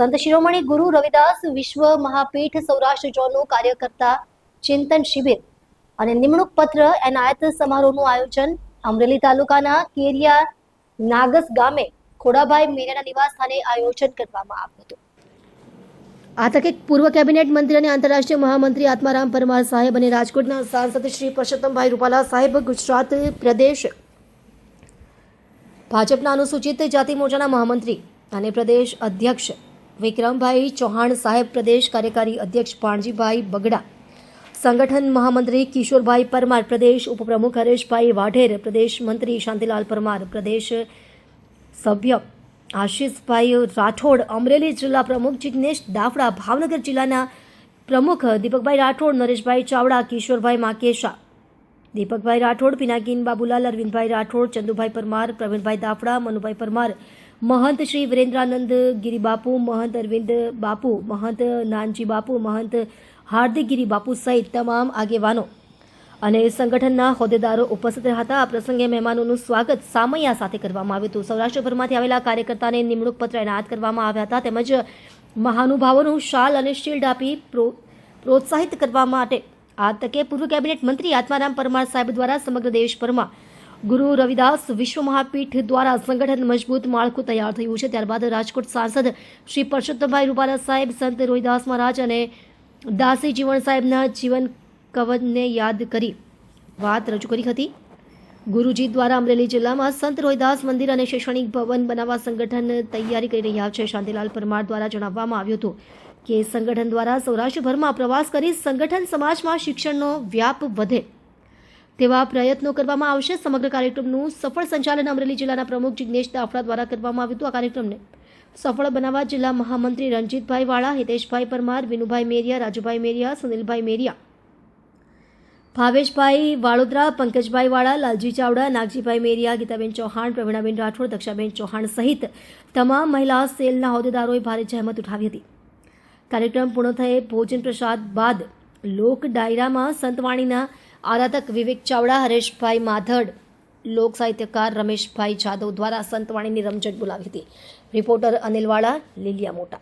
સંત શિરોમણી ગુરુ રવિદાસ વિશ્વ મહાપીઠ સૌરાષ્ટ્ર ઝોનનું કાર્યકર્તા ચિંતન શિબિર અને નિમણૂક પત્ર એનાયત સમારોહનું આયોજન અમરેલી તાલુકાના કેરિયા નાગસ ગામે ખોડાભાઈ મેરિયાના નિવાસ સ્થાને આયોજન કરવામાં આવ્યું હતું। આ તકે પૂર્વ કેબિનેટ મંત્રી અને આંતરરાષ્ટ્રીય મહામંત્રી આત્મારામ પરમાર સાહેબ અને રાજકોટના સાંસદ શ્રી પરસોત્તમભાઈ રૂપાલા સાહેબ, ગુજરાત પ્રદેશ ભાજપના અનુસૂચિત જાતિ મોરચાના મહામંત્રી અને પ્રદેશ અધ્યક્ષ વિક્રમભાઈ ચૌહાણ સાહેબ, પ્રદેશ કાર્યકારી અધ્યક્ષ ભાણજીભાઈ બગડા, સંગઠન મહામંત્રી કિશોરભાઈ પરમાર, પ્રદેશ ઉપપ્રમુખ હરેશભાઈ વાઢેર, પ્રદેશ મંત્રી શાંતિલાલ પરમાર, પ્રદેશ સભ્ય આશીષભાઈ રાઠોડ, અમરેલી જિલ્લા પ્રમુખ જિગ્નેશ દાફડા, ભાવનગર જિલ્લાના પ્રમુખ દીપકભાઈ રાઠોડ, નરેશભાઈ ચાવડા, કિશોરભાઈ માકેશા, દીપકભાઈ રાઠોડ, પિનાકીન બાબુલાલ, અરવિંદભાઈ રાઠોડ, ચંદુભાઈ પરમાર, પ્રવીણભાઈ દાફડા, મનુભાઈ પરમાર, મહંત શ્રી વિરેન્દ્રાનંદ ગિરી બાપુ, મહંત અરવિંદ બાપુ, મહંત નાનજી બાપુ, મહંત હાર્દિક ગિરી બાપુ સહિત તમામ આગેવાનો અને સંગઠનના હોદ્દેદારો ઉપસ્થિત હતા। આ પ્રસંગે મહેમાનોનું સ્વાગત સામૈયા સાથે કરવામાં આવ્યું હતું। સૌરાષ્ટ્રભરમાંથી આવેલા કાર્યકર્તાને નિમણૂક પત્ર એનાયત કરવામાં આવ્યા હતા તેમજ મહાનુભાવોનું શાલ અને શિલ્ડ આપી પ્રોત્સાહિત કરવા માટે આ તકે પૂર્વ કેબિનેટ મંત્રી આત્મારામ પરમાર સાહેબ દ્વારા સમગ્ર દેશભરમાં ગુરુ રવિદાસ વિશ્વ મહાપીઠ દ્વારા સંગઠન મજબૂત માળખું તૈયાર થયું છે। ત્યારબાદ રાજકોટ સાંસદ શ્રી પરસોત્તમભાઈ રૂપાલા સાહેબ સંત રોહિદાસ મહારાજ અને દાસી જીવણ સાહેબના જીવન કવનને યાદ કરી વાત રજૂ કરી હતી। ગુરુજી દ્વારા અમરેલી જિલ્લામાં સંત રોહિદાસ મંદિર અને શૈક્ષણિક ભવન બનાવવા સંગઠન તૈયારી કરી રહ્યા છે। શાંતિલાલ પરમાર દ્વારા જણાવવામાં આવ્યું હતું કે સંગઠન દ્વારા સૌરાષ્ટ્રભરમાં પ્રવાસ કરી સંગઠન સમાજમાં શિક્ષણનો વ્યાપ વધે તેવા પ્રયત્નો કરવામાં આવશે। સમગ્ર કાર્યક્રમનું સફળ સંચાલન અમરેલી જિલ્લાના પ્રમુખ જિગ્નેશ દાફડા દ્વારા કરવામાં આવ્યું હતું। આ કાર્યક્રમને સફળ બનાવવા જિલ્લા મહામંત્રી રણજીતભાઈ વાળા, હિતેશભાઈ પરમાર, વિનુભાઈ મેરિયા, રાજુભાઈ મેરિયા, સુનિલભાઈ મેરિયા, ભાવેશભાઈ વાળોદરા, પંકજભાઈ વાળા, લાલજી ચાવડા, નાગજીભાઈ મેરિયા, ગીતાબેન ચૌહાણ, પ્રવીણાબેન રાઠોડ, દક્ષાબેન ચૌહાણ સહિત તમામ મહિલા સેલના હોદ્દેદારોએ ભારે જહેમત ઉઠાવી હતી। કાર્યક્રમ પૂર્ણ થયે ભોજન પ્રસાદ બાદ લોક ડાયરામાં સંતવાણીના આરાધક વિવેક ચાવડા, હરેશભાઈ માધડ, લોક સાહિત્યકાર રમેશભાઈ જાદવ દ્વારા સંતવાણીની રમઝટ બોલાવી હતી। રિપોર્ટર અનિલ વાળા, લીલિયા મોટા।